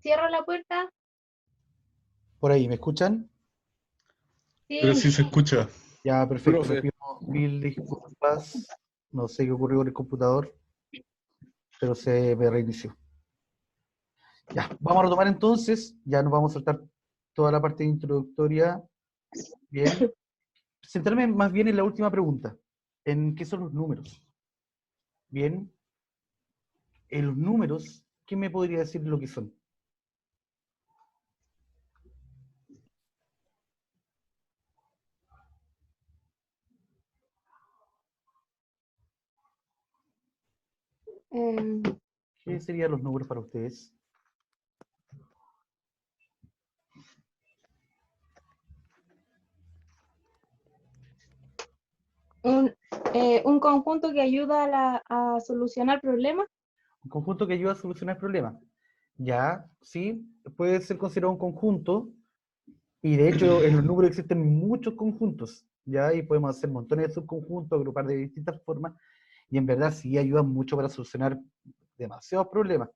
Cierro la puerta. Por ahí, ¿me escuchan? Pero Sí. sí se escucha. Ya, perfecto. Les Profe. pido mil disculpas. No sé qué ocurrió con el computador, pero se me reinició. Ya, vamos a retomar entonces. Ya nos vamos a saltar toda la parte introductoria. Bien. Centrarme más bien en la última pregunta. ¿En qué son los números? Bien. En los números, ¿qué me podría decir lo que son? Em, ¿Qué serían los números para ustedes? un, un conjunto que ayuda a solucionar problemas. Un conjunto que ayuda a solucionar problemas. Ya, sí, puede ser considerado un conjunto, y de hecho en los números existen muchos conjuntos, ya, y podemos hacer montones de subconjuntos, agrupar de distintas formas, y en verdad sí ayudan mucho para solucionar demasiados problemas.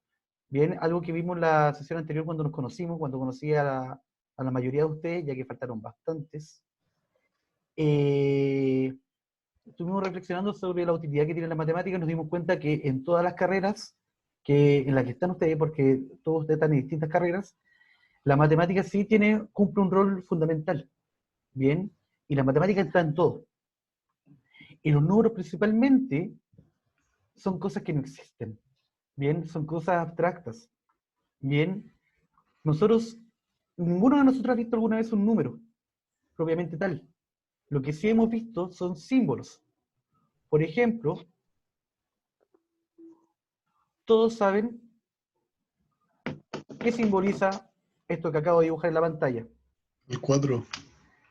Bien, algo que vimos en la sesión anterior cuando nos conocimos, cuando conocí a la mayoría de ustedes, ya que faltaron bastantes, eh, estuvimos reflexionando sobre la utilidad que tiene la matemática y nos dimos cuenta que en todas las carreras en las que están ustedes, porque todos ustedes están en distintas carreras, la matemática sí cumple un rol fundamental, ¿bien? Y la matemática está en todo. Y los números principalmente son cosas que no existen, ¿bien? Son cosas abstractas, ¿bien? Nosotros, ninguno de nosotros ha visto alguna vez un número, propiamente tal. Lo que sí hemos visto son símbolos. Por ejemplo, todos saben qué simboliza esto que acabo de dibujar en la pantalla, El 4.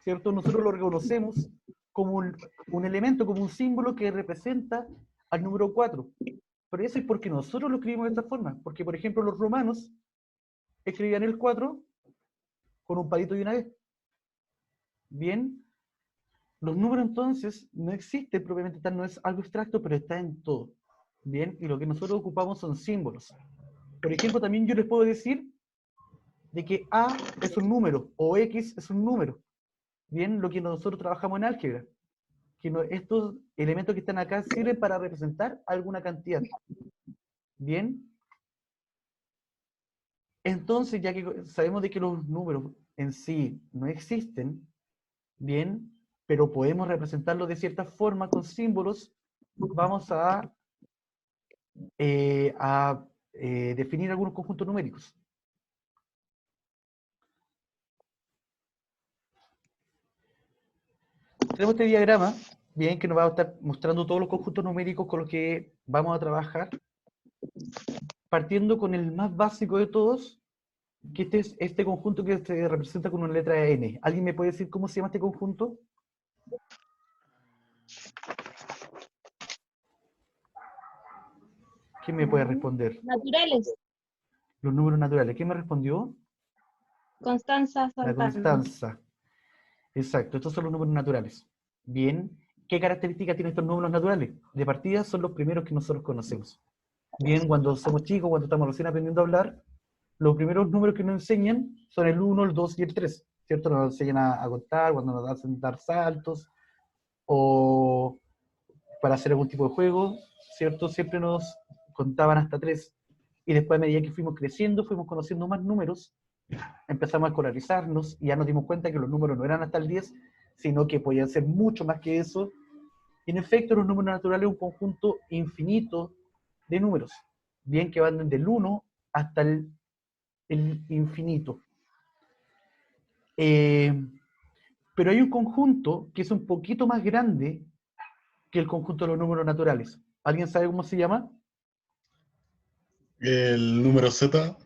¿cierto? Nosotros lo reconocemos como un elemento, como un símbolo que representa al número 4. Pero eso es porque nosotros lo escribimos de esta forma. Porque, por ejemplo, los romanos escribían el 4 con un palito y una vez. Bien, los números entonces no existen propiamente tal, no es algo abstracto, pero está en todo. Bien, y lo que nosotros ocupamos son símbolos. Por ejemplo, también yo les puedo decir de que A es un número o X es un número. Bien, lo que nosotros trabajamos en álgebra. Que estos elementos que están acá sirven para representar alguna cantidad. Bien, entonces ya que sabemos de que los números en sí no existen, bien, pero podemos representarlos de cierta forma con símbolos, vamos a definir algunos conjuntos numéricos. Tenemos este diagrama, bien, que nos va a estar mostrando todos los conjuntos numéricos con los que vamos a trabajar, partiendo con el más básico de todos, que este es este conjunto que se representa con una letra N. ¿Alguien me puede decir cómo se llama este conjunto? ¿Quién me puede responder? Naturales. Los números naturales. ¿Quién me respondió? Constanza La Santana. constanza. Exacto, estos son los números naturales. Bien, ¿qué características tienen estos números naturales? De partida son los primeros que nosotros conocemos. Bien, cuando somos chicos, cuando estamos recién aprendiendo a hablar, los primeros números que nos enseñan son el 1, el 2 y el 3, ¿cierto? Nos enseñan a contar, cuando nos hacen dar saltos, o para hacer algún tipo de juego, ¿cierto? Siempre nos contaban hasta 3. Y después, a medida que fuimos creciendo, fuimos conociendo más números, empezamos a escolarizarnos y ya nos dimos cuenta que los números no eran hasta el 10, sino que podían ser mucho más que eso. Y en efecto, los números naturales son un conjunto infinito de números, bien que van desde el 1 hasta el infinito. Eh, pero hay un conjunto que es un poquito más grande que el conjunto de los números naturales. ¿Alguien sabe cómo se llama? El número Z,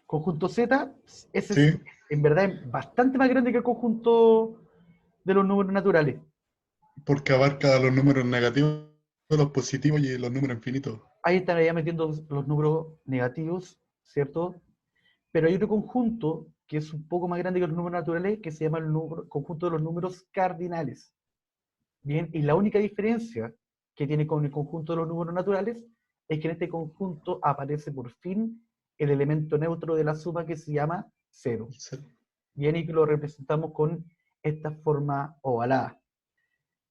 Conjunto Z, ese es sí. en verdad bastante más grande que el conjunto de los números naturales. Porque abarca los números negativos los positivos y los números infinitos. Ahí estaría metiendo los números negativos, ¿cierto? Pero hay otro conjunto que es un poco más grande que los números naturales, que se llama el conjunto de los números cardinales. Bien, y la única diferencia que tiene con el conjunto de los números naturales es que en este conjunto aparece por fin el elemento neutro de la suma que se llama 0. Bien, y que lo representamos con esta forma ovalada.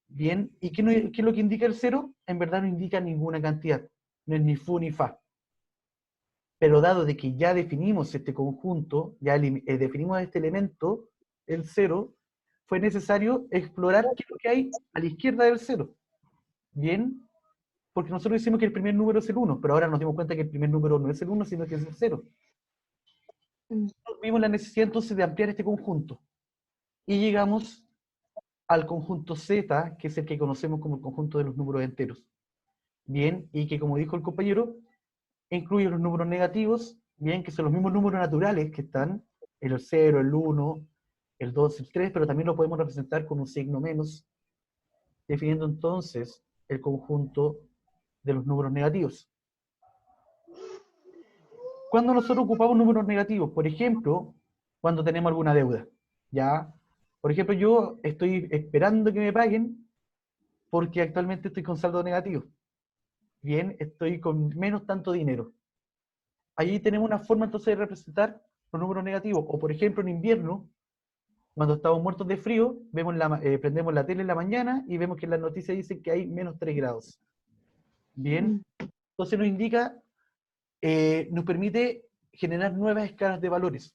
Bien, ¿y qué es lo que indica el 0? En verdad no indica ninguna cantidad, no es ni fu ni fa. Pero dado de que ya definimos este conjunto, ya definimos este elemento, el 0, fue necesario explorar qué es lo que hay a la izquierda del 0. Bien, porque nosotros decimos que el primer número es el 1, pero ahora nos dimos cuenta que el primer número no es el 1, sino que es el 0. Vimos la necesidad entonces de ampliar este conjunto. Y llegamos al conjunto Z, que es el que conocemos como el conjunto de los números enteros. Bien, y que como dijo el compañero, incluye los números negativos, bien, que son los mismos números naturales que están, el 0, el 1, el 2, el 3, pero también lo podemos representar con un signo menos, definiendo entonces el conjunto de los números negativos. Cuando nosotros ocupamos números negativos, por ejemplo, cuando tenemos alguna deuda, ¿ya? Por ejemplo, yo estoy esperando que me paguen porque actualmente estoy con saldo negativo. Bien, estoy con menos tanto dinero. Allí tenemos una forma entonces de representar los números negativos. O por ejemplo, en invierno, cuando estamos muertos de frío, prendemos la tele en la mañana y vemos que en las noticias dicen que hay menos 3 grados. Bien, entonces nos indica, nos permite generar nuevas escalas de valores.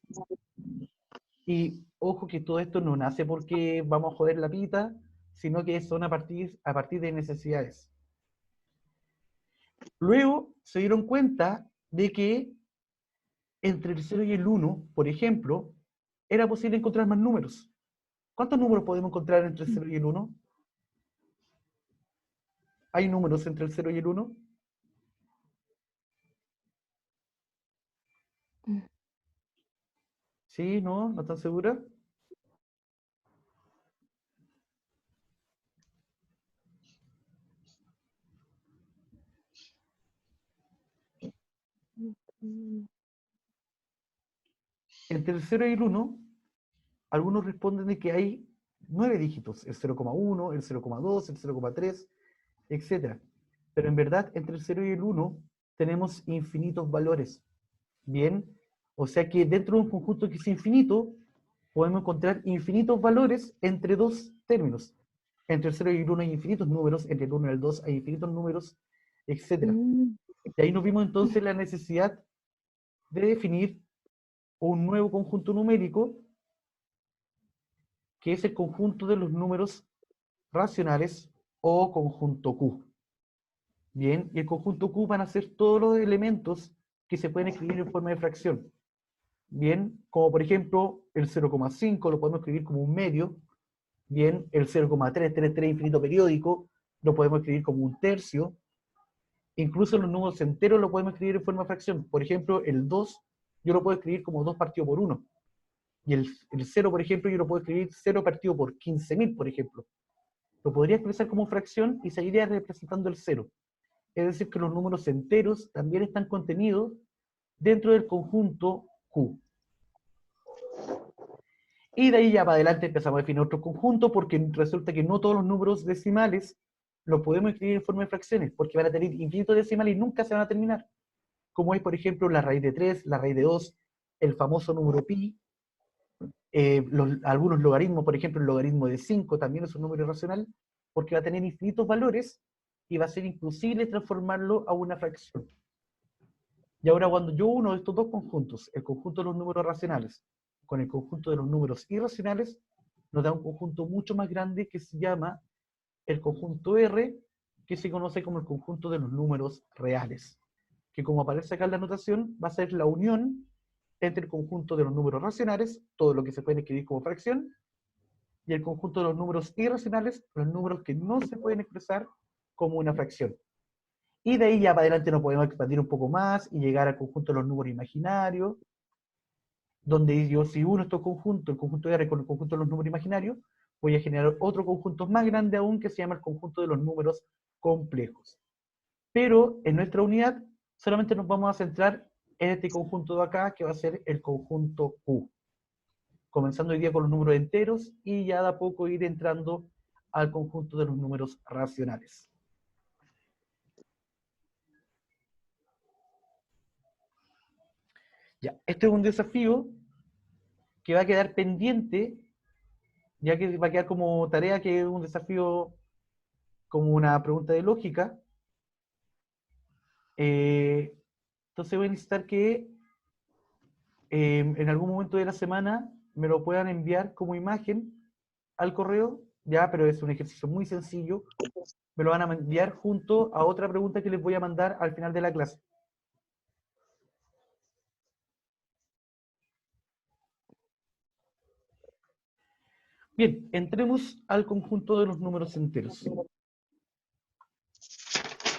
Y ojo que todo esto no nace porque vamos a joder la pita, sino que son a partir de necesidades. Luego se dieron cuenta de que entre el 0 y el 1, por ejemplo, era posible encontrar más números. ¿Cuántos números podemos encontrar entre el 0 y el 1? ¿Hay números entre el 0 y el 1? ¿Sí? ¿No? ¿No están seguras? Entre el 0 y el 1, algunos responden de que hay 9 dígitos, el 0,1, el 0,2, el 0,3, etc. Pero en verdad, entre el 0 y el 1 tenemos infinitos valores. Bien, o sea que dentro de un conjunto que es infinito, podemos encontrar infinitos valores entre dos términos. Entre el 0 y el 1 hay infinitos números, entre el 1 y el 2 hay infinitos números, etc. Y ahí nos vimos entonces la necesidad de definir un nuevo conjunto numérico, que es el conjunto de los números racionales o conjunto Q. Bien, y el conjunto Q van a ser todos los elementos que se pueden escribir en forma de fracción. Bien, como por ejemplo el 0,5 lo podemos escribir como un medio. Bien, el 0,333 infinito periódico lo podemos escribir como un tercio. Incluso los números enteros lo podemos escribir en forma de fracción. Por ejemplo, el 2 yo lo puedo escribir como 2 partido por 1. Y el 0, por ejemplo, yo lo puedo escribir 0 partido por 15.000, por ejemplo. Lo podría expresar como fracción y seguiría representando el 0. Es decir, que los números enteros también están contenidos dentro del conjunto Q. Y de ahí ya para adelante empezamos a definir otro conjunto, porque resulta que no todos los números decimales los podemos escribir en forma de fracciones, porque van a tener infinitos decimales y nunca se van a terminar. Como es, por ejemplo, la raíz de 3, la raíz de 2, el famoso número pi, algunos logaritmos, por ejemplo, el logaritmo de 5 también es un número irracional, porque va a tener infinitos valores y va a ser imposible transformarlo a una fracción. Y ahora cuando yo uno de estos dos conjuntos, el conjunto de los números racionales con el conjunto de los números irracionales, nos da un conjunto mucho más grande que se llama el conjunto R, que se conoce como el conjunto de los números reales, que como aparece acá en la notación, va a ser la unión entre el conjunto de los números racionales, todo lo que se puede escribir como fracción, y el conjunto de los números irracionales, los números que no se pueden expresar como una fracción. Y de ahí ya para adelante nos podemos expandir un poco más y llegar al conjunto de los números imaginarios, donde yo si uno estos conjuntos, el conjunto de R con el conjunto de los números imaginarios, voy a generar otro conjunto más grande aún que se llama el conjunto de los números complejos. Pero en nuestra unidad solamente nos vamos a centrar en este conjunto de acá, que va a ser el conjunto Q. Comenzando hoy día con los números enteros y ya de a poco ir entrando al conjunto de los números racionales. Ya, este es un desafío que va a quedar pendiente, ya que va a quedar como tarea, que es un desafío como una pregunta de lógica. Entonces voy a necesitar que en algún momento de la semana me lo puedan enviar como imagen al correo, ya, pero es un ejercicio muy sencillo. Me lo van a enviar junto a otra pregunta que les voy a mandar al final de la clase. Bien, entremos al conjunto de los números enteros.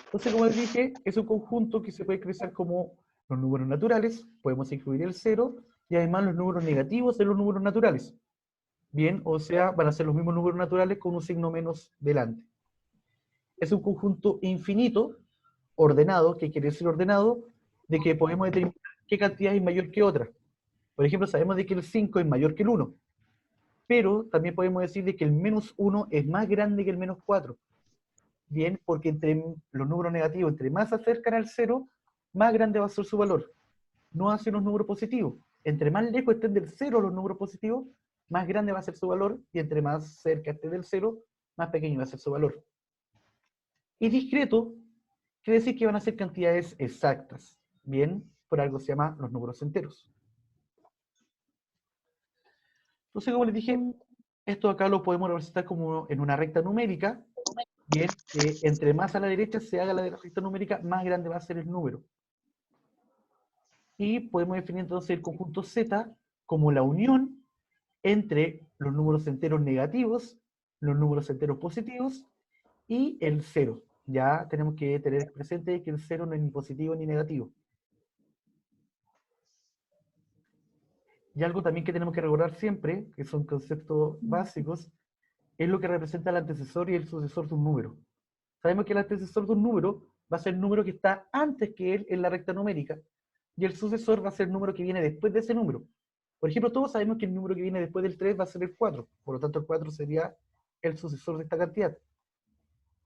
Entonces, como les dije, es un conjunto que se puede expresar como los números naturales, podemos incluir el 0, y además los números negativos de los números naturales. Bien, o sea, van a ser los mismos números naturales con un signo menos delante. Es un conjunto infinito, ordenado, que quiere decir ordenado, de que podemos determinar qué cantidad es mayor que otra. Por ejemplo, sabemos de que el 5 es mayor que el 1, pero también podemos decir de que el menos 1 es más grande que el menos 4. Bien, porque entre los números negativos, entre más se acercan al 0, más grande va a ser su valor. No hacen los números positivos. Entre más lejos estén del 0 los números positivos, más grande va a ser su valor, y entre más cerca esté del 0, más pequeño va a ser su valor. Y discreto quiere decir que van a ser cantidades exactas. Bien, por algo se llama los números enteros. Entonces, como les dije, esto acá lo podemos representar como en una recta numérica. Bien, entre más a la derecha se haga la recta numérica, más grande va a ser el número. Y podemos definir entonces el conjunto Z como la unión entre los números enteros negativos, los números enteros positivos y el 0. Ya tenemos que tener presente que el 0 no es ni positivo ni negativo. Y algo también que tenemos que recordar siempre, que son conceptos básicos, es lo que representa el antecesor y el sucesor de un número. Sabemos que el antecesor de un número va a ser el número que está antes que él en la recta numérica, y el sucesor va a ser el número que viene después de ese número. Por ejemplo, todos sabemos que el número que viene después del 3 va a ser el 4, por lo tanto el 4 sería el sucesor de esta cantidad.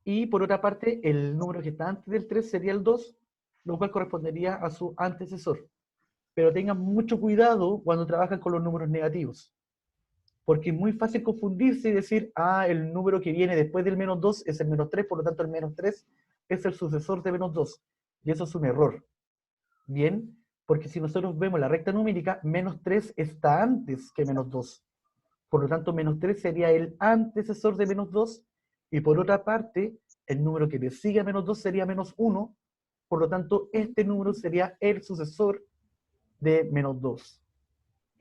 Y por otra parte, el número que está antes del 3 sería el 2, lo cual correspondería a su antecesor. Pero tengan mucho cuidado cuando trabajan con los números negativos, porque es muy fácil confundirse y decir, ah, el número que viene después del menos 2 es el menos 3, por lo tanto el menos 3 es el sucesor de menos 2. Y eso es un error. Bien, porque si nosotros vemos la recta numérica, menos 3 está antes que menos 2. Por lo tanto, menos 3 sería el antecesor de menos 2, y por otra parte, el número que le sigue a menos 2 sería menos 1, por lo tanto, este número sería el sucesor de menos 2.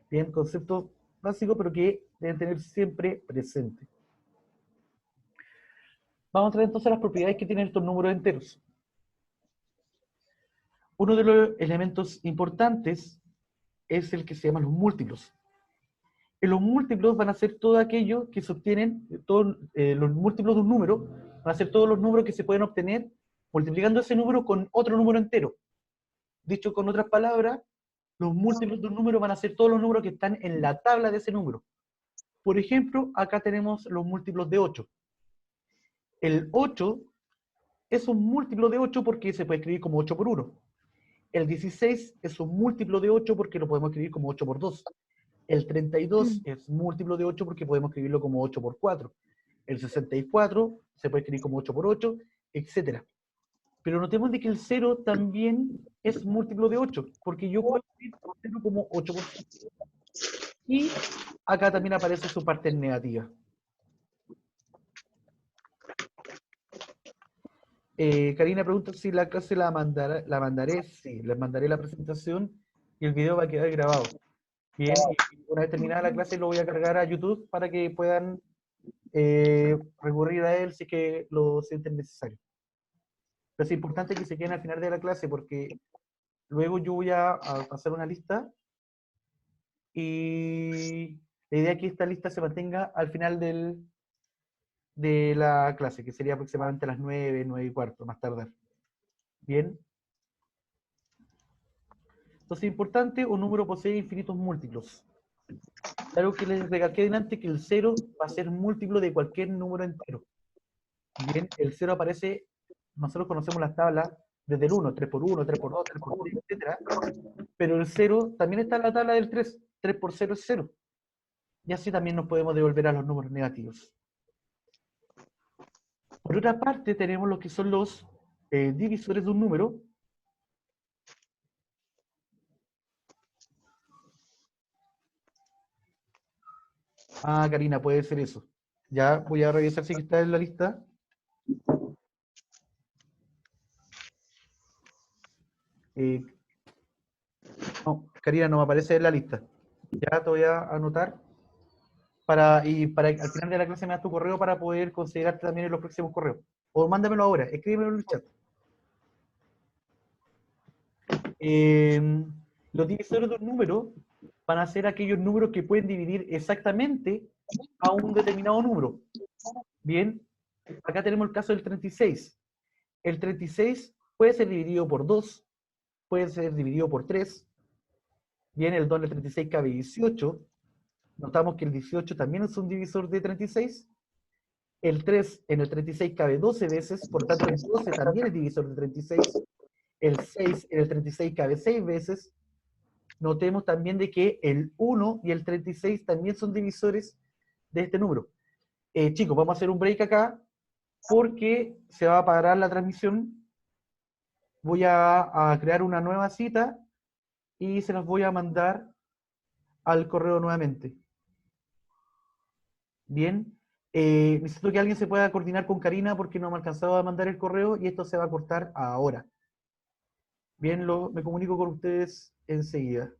Bien, concepto básico, pero que deben tener siempre presente. Vamos a ver entonces las propiedades que tienen estos números enteros. Uno de los elementos importantes es el que se llama los múltiplos. Los múltiplos van a ser todo aquello que se obtienen, los múltiplos de un número, van a ser todos los números que se pueden obtener multiplicando ese número con otro número entero. Dicho con otras palabras, los múltiplos de un número van a ser todos los números que están en la tabla de ese número. Por ejemplo, acá tenemos los múltiplos de 8. El 8 es un múltiplo de 8 porque se puede escribir como 8 por 1. El 16 es un múltiplo de 8 porque lo podemos escribir como 8 por 2. El 32 es múltiplo de 8 porque podemos escribirlo como 8 por 4. El 64 se puede escribir como 8 por 8, etc. Pero notemos de que el 0 también es múltiplo de 8, porque yo puedo escribir 0 como 8 por 8. Y acá también aparece su parte negativa. Karina pregunta si la clase la mandaré. Sí, les mandaré la presentación y el video va a quedar grabado. Bien, y una vez terminada la clase lo voy a cargar a YouTube para que puedan recurrir a él si es que lo sienten necesario. Pero es importante que se queden al final de la clase porque luego yo voy a pasar una lista y la idea es que esta lista se mantenga al final de de la clase, que sería aproximadamente a las 9, 9:15, más tardar. Bien. Entonces, importante, un número posee infinitos múltiplos. Claro que les recalqué delante que el 0 va a ser múltiplo de cualquier número entero. Bien, el 0 aparece, nosotros conocemos las tablas desde el 1, 3 por 1, 3 por 2, 3 por 3, etc. Pero el 0 también está en la tabla del 3. 3 por 0 es 0. Y así también nos podemos devolver a los números negativos. Por otra parte, tenemos lo que son los divisores de un número. Ah, Karina, puede ser eso. Ya voy a revisar si está en la lista. No, Karina, no me aparece en la lista. Ya te voy a anotar. Y para al final de la clase me das tu correo para poder considerarte también en los próximos correos. O mándamelo ahora, escríbemelo en el chat. Los divisores de un número van a ser aquellos números que pueden dividir exactamente a un determinado número. Bien, acá tenemos el caso del 36. El 36 puede ser dividido por 2, puede ser dividido por 3. Bien, el 2 en el 36 cabe 18. Notamos que el 18 también es un divisor de 36. El 3 en el 36 cabe 12 veces, por tanto el 12 también es divisor de 36. El 6 en el 36 cabe 6 veces. Notemos también de que el 1 y el 36 también son divisores de este número. Chicos, vamos a hacer un break acá, porque se va a parar la transmisión. Voy a crear una nueva cita y se las voy a mandar al correo nuevamente. Bien. Necesito que alguien se pueda coordinar con Karina porque no me ha alcanzado a mandar el correo y esto se va a cortar ahora. Bien, me comunico con ustedes enseguida.